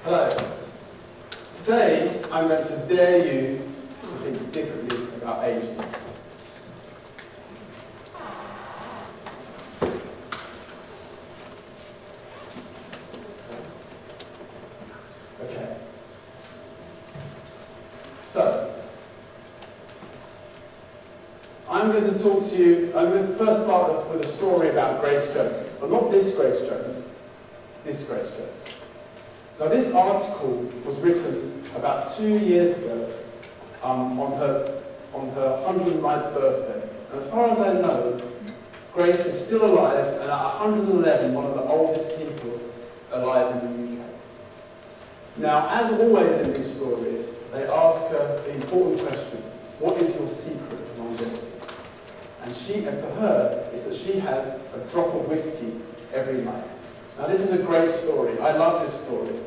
Hello. Today, I'm going to dare you to think differently about aging. Okay. So, I'm going to talk to you, I'm going to first start with a story about Grace Jones. But not this Grace Jones, this Grace Jones. Now this article was written about 2 years ago on her 109th birthday. And as far as I know, Grace is still alive and at 111, one of the oldest people alive in the UK. Now, as always in these stories, they ask her the important question, what is your secret to longevity? And for her, is that she has a drop of whiskey every night. Now this is a great story. I love this story.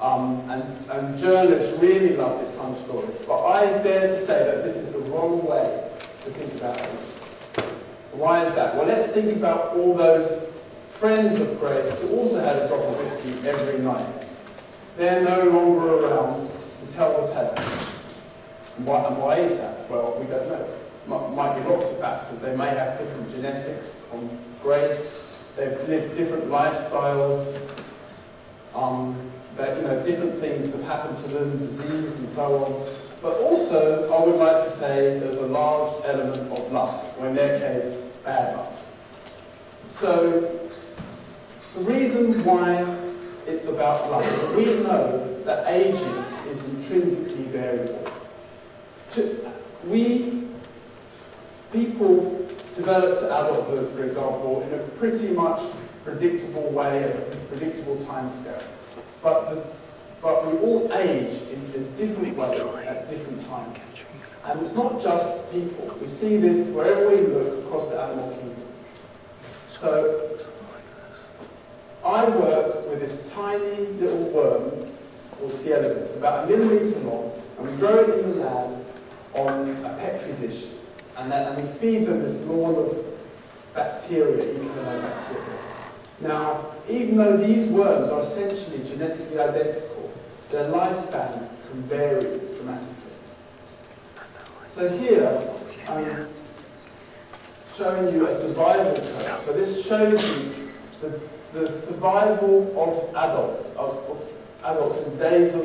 And journalists really love this kind of stories. But I dare to say that this is the wrong way to think about it. Why is that? Well, let's think about all those friends of Grace who also had a drop of whiskey every night. They're no longer around to tell the tale. And why is that? Well, we don't know. Might be lots of factors. They may have different genetics from Grace. They've lived different lifestyles. Different things have happened to them, disease and so on. But also, I would like to say there's a large element of luck, or in their case, bad luck. So, the reason why it's about luck is that we know that aging is intrinsically variable. People develop to adulthood, for example, in a pretty much predictable way, at a predictable timescale. But we all age in different ways at different times. And it's not just people. We see this wherever we look across the animal kingdom. So, I work with this tiny little worm called C. elegans, about 1 millimetre long, and we grow it in the lab on a Petri dish. And we feed them this lawn of bacteria, E. coli bacteria. Now, even though these worms are essentially genetically identical, their lifespan can vary dramatically. So here, I'm showing you a survival curve. So this shows you the survival of adults in days of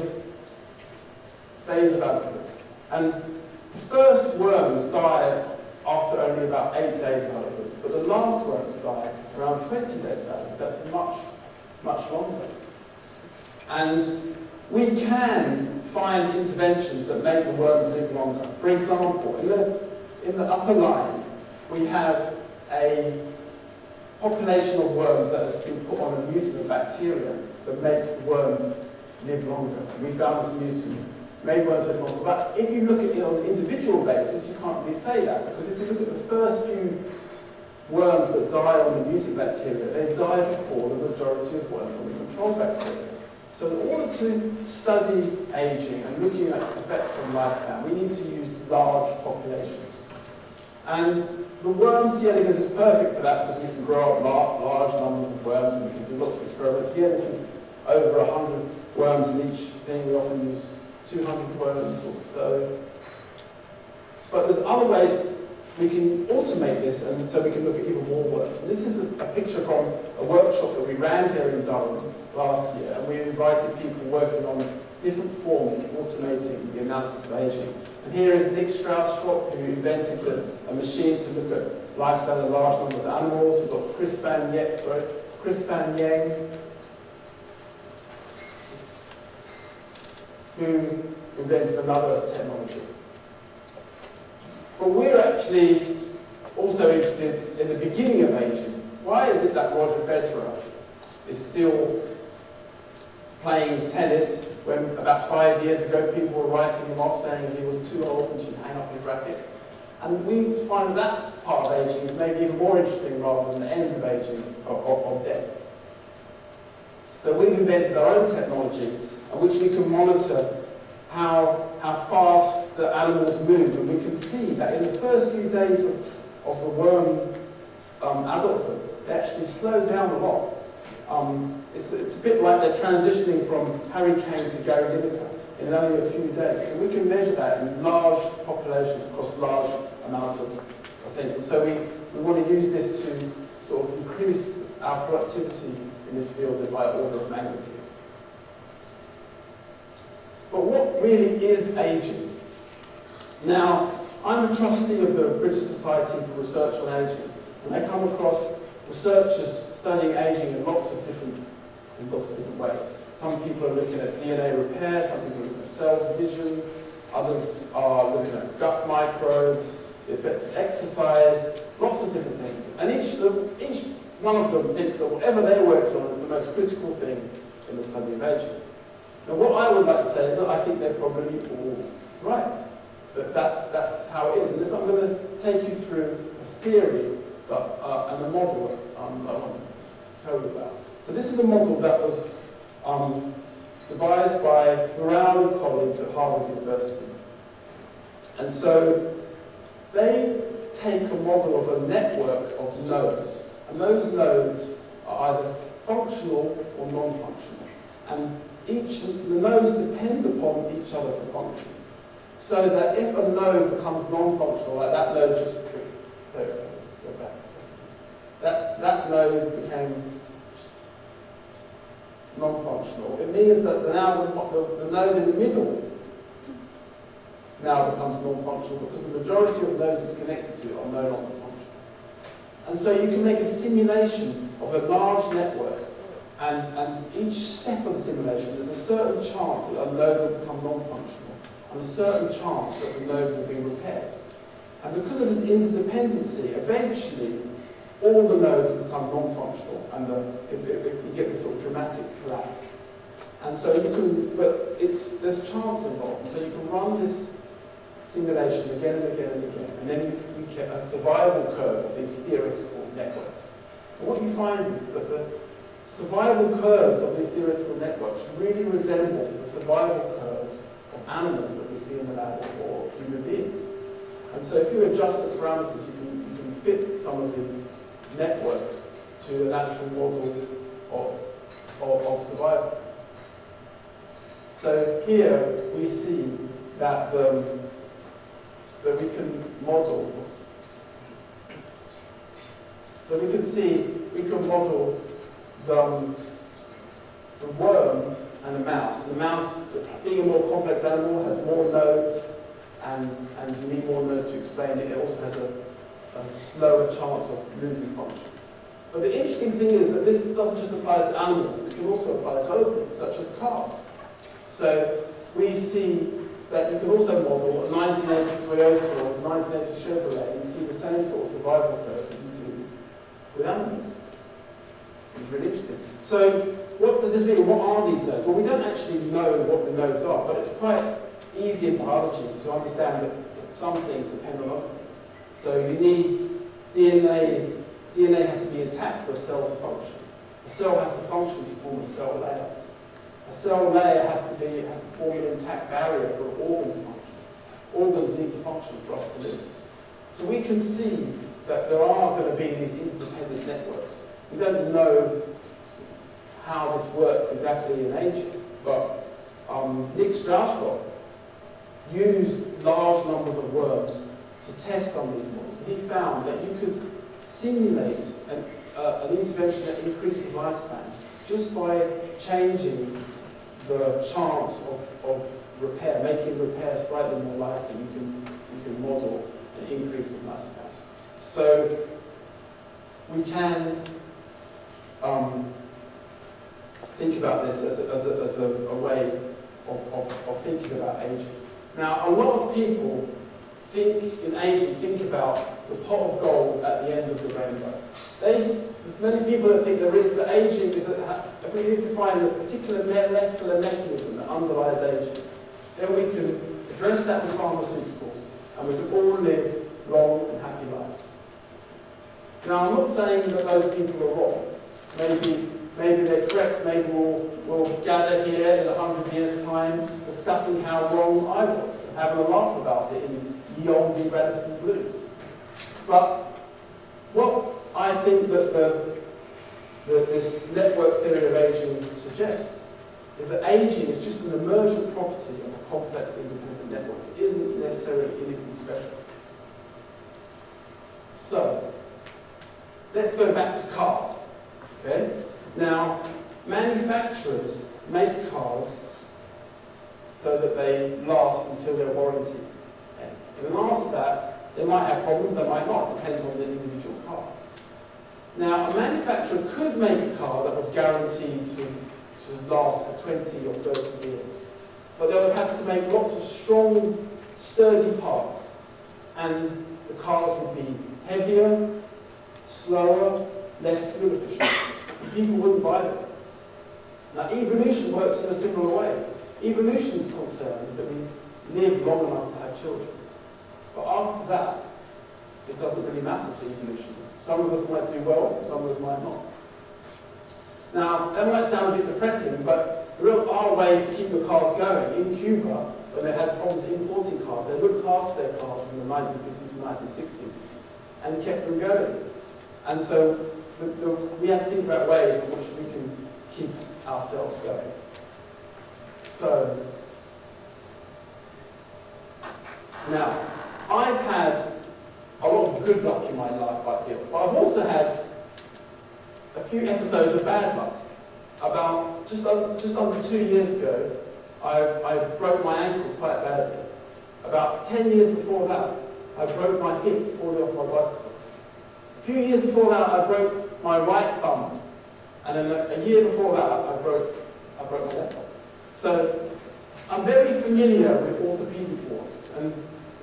adulthood. And the first worms die after only about 8 days of adulthood, but the last worms die around 20 days of adulthood. That's much, much longer. And we can find interventions that make the worms live longer. For example, in the upper line, we have a population of worms that has been put on a mutant of bacteria that makes the worms live longer. We found this mutant made worms live longer. But if you look at it on an individual basis, you can't really say that, because if you look at the first few worms that die on the mutant bacteria, they die before the majority of worms on the control bacteria. So in order to study aging and looking at effects on lifespan, we need to use large populations. And the worm C. elegans is perfect for that, because we can grow up large numbers of worms and we can do lots of experiments. Here this is over 100 worms in each thing. We often use 200 worms or so. But there's other ways we can automate this, and so we can look at even more worms. And this is a picture from a workshop that we ran here in Durham last year, and we invited people working on different forms of automating the analysis of aging. And here is Nick Strauss-Strop, who invented a machine to look at lifespan of large numbers of animals. We've got Chris Van Yang, who invented another technology. But we're actually also interested in the beginning of aging. Why is it that Roger Federer is still playing tennis when about 5 years ago people were writing him off saying he was too old and should hang up his racket? And we find that part of aging is maybe even more interesting rather than the end of aging, of death. So we've invented our own technology in which we can monitor how fast the animals move, and we can see that in the first few days of the worm adulthood, they actually slow down a lot. It's a bit like they're transitioning from Harry Kane to Gary Lineker in only a few days. So we can measure that in large populations across large amounts of things. And so we want to use this to sort of increase our productivity in this field by order of magnitude. But what really is aging? Now, I'm a trustee of the British Society for Research on Aging, and I come across researchers studying aging in lots of different ways. Some people are looking at DNA repair, some people are looking at cell division, others are looking at gut microbes, the effects of exercise, lots of different things. And each one of them thinks that whatever they're working on is the most critical thing in the study of aging. Now, what I would like to say is that I think they're probably all right. That's how it is. And this, I'm going to take you through a theory and a model that I want to tell you about. So this is a model that was devised by Brown and colleagues at Harvard University. And so they take a model of a network of nodes, and those nodes are either functional or non-functional. And the nodes depend upon each other for function. So that if a node becomes non-functional, like that node just go back. That node became non-functional. It means that now the node in the middle now becomes non-functional because the majority of nodes it's connected to are no longer functional. And so you can make a simulation of a large network, and each step of the simulation, there's a certain chance that a node will become non-functional, and a certain chance that the node will be repaired. And because of this interdependency, eventually all the nodes become non-functional, and you get this sort of dramatic collapse. And so you can, but there's chance involved, and so you can run this simulation again and again and again, and then you get a survival curve of these theoretical networks. And what you find is that the survival curves of these theoretical networks really resemble the survival curves of animals that we see in the lab or human beings. And so if you adjust the parameters, you can fit some of these networks to an actual model of survival. So here we see that we can model. So we can see we can model the worm and the mouse. The mouse, being a more complex animal, has more nodes, and you need more nodes to explain it. It also has a slower chance of losing function. But the interesting thing is that this doesn't just apply to animals, it can also apply to other things, such as cars. So we see that you can also model a 1980 Toyota or a 1980 Chevrolet, and you see the same sort of survival curves as you do with animals. It's really interesting. So what does this mean? What are these nodes? Well, we don't actually know what the nodes are, but it's quite easy in biology to understand that some things depend on other things. So you need DNA. DNA has to be intact for a cell to function. A cell has to function to form a cell layer. A cell layer has to form an intact barrier for an organ to function. Organs need to function for us to live. So we can see that there are going to be these interdependent networks. We don't know how this works exactly in aging, but Nick Strauss used large numbers of worms to test some of these models. And he found that you could simulate an intervention that increases lifespan just by changing the chance of repair, making repair slightly more likely. You can model an increase in lifespan. So we can think about this as a way of thinking about aging. Now, a lot of people think about the pot of gold at the end of the rainbow. There's many people that think there is, that aging is, we need to find a particular molecular mechanism that underlies aging. Then we can address that with pharmaceuticals, and we can all live long and happy lives. Now, I'm not saying that those people are wrong. Maybe they're correct, maybe we'll gather here in 100 years' time discussing how wrong I was, and having a laugh about it in ye olde Radisson Blue. But what I think that this network theory of aging suggests is that aging is just an emergent property of a complex independent network. It isn't necessarily anything special. So, let's go back to cars. Okay? Now, manufacturers make cars so that they last until their warranty ends. And then after that, they might have problems, they might not. It depends on the individual car. Now, a manufacturer could make a car that was guaranteed to last for 20 or 30 years. But they would have to make lots of strong, sturdy parts. And the cars would be heavier, slower, less fuel efficient. And people wouldn't buy them. Now, evolution works in a similar way. Evolution's concern is that we live long enough to have children. But after that, it doesn't really matter to evolution. Some of us might do well, some of us might not. Now, that might sound a bit depressing, but there are ways to keep the cars going. In Cuba, when they had problems importing cars, they looked after their cars from the 1950s and 1960s and kept them going. And so we have to think about ways in which we can keep ourselves going. So, now, I've had a lot of good luck in my life, I feel. But I've also had a few episodes of bad luck. About just under 2 years ago, I broke my ankle quite badly. About 10 years before that, I broke my hip falling off my bicycle. A few years before that, I broke my right thumb. And then a year before that, I broke my left thumb. So I'm very familiar with orthopedic wards. And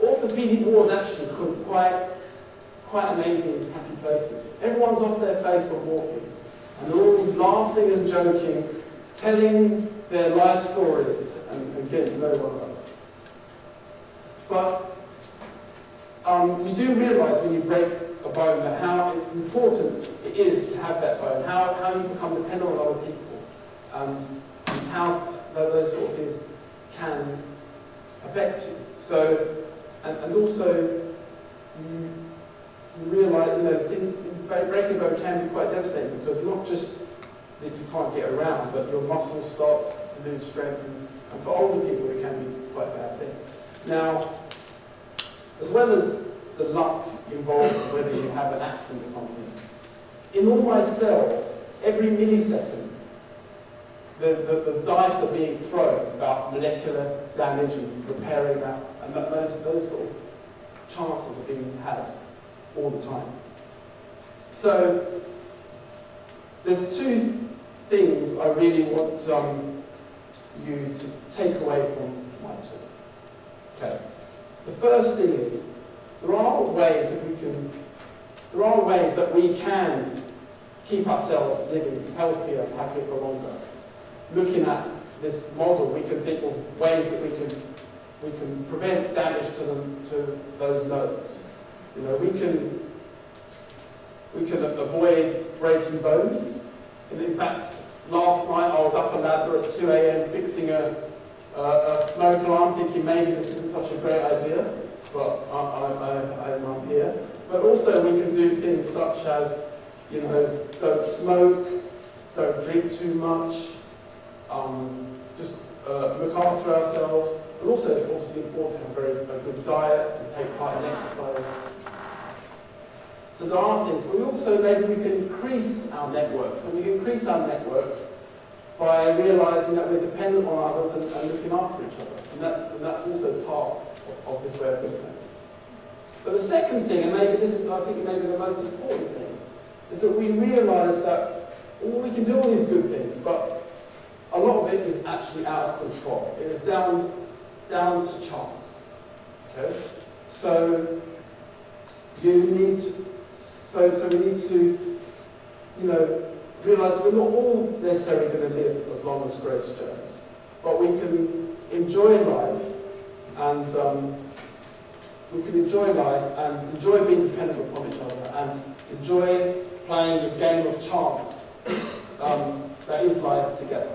orthopedic wards actually could be quite amazing, happy places. Everyone's off their face on morphine, and they're all laughing and joking, telling their life stories and getting to know one another. But you do realise when you break a bone that how important it is to have that bone, how you become dependent on other people, and how those sort of things can affect you. So, and also, you realise, things, breaking a bone can be quite devastating, because not just that you can't get around, but your muscles start to lose strength, and for older people it can be quite a bad thing. Now, as well as the luck involved, whether you have an accident or something, in all my cells, every millisecond, the dice are being thrown about molecular damage and repairing that, and those sort of chances are being had all the time. So, there's two things I really want you to take away from my talk. Okay. The first thing is, there are ways that we can keep ourselves living healthier and happier for longer. Looking at this model, we can think of ways that we can prevent damage to those nodes. We can avoid breaking bones. And in fact, last night I was up a ladder at 2 a.m. fixing a smoke alarm, thinking maybe this isn't such a great idea, but I'm here. But also we can do things such as, don't smoke, don't drink too much, just look after ourselves. But also it's obviously important to have a good diet and take part in exercise. So there are things, but maybe we can increase our networks. And we can increase our networks by realising that we're dependent on others and looking after each other. And that's also part of this way of looking at things. But the second thing, and maybe this is, I think, maybe the most important thing, is that we realise that we can do all these good things, but a lot of it is actually out of control. It is down to chance. Okay? So we need to, realise that we're not all necessarily going to live as long as Grace Jones, but we can enjoy life and enjoy being dependent upon each other and enjoy playing the game of chance that is live together.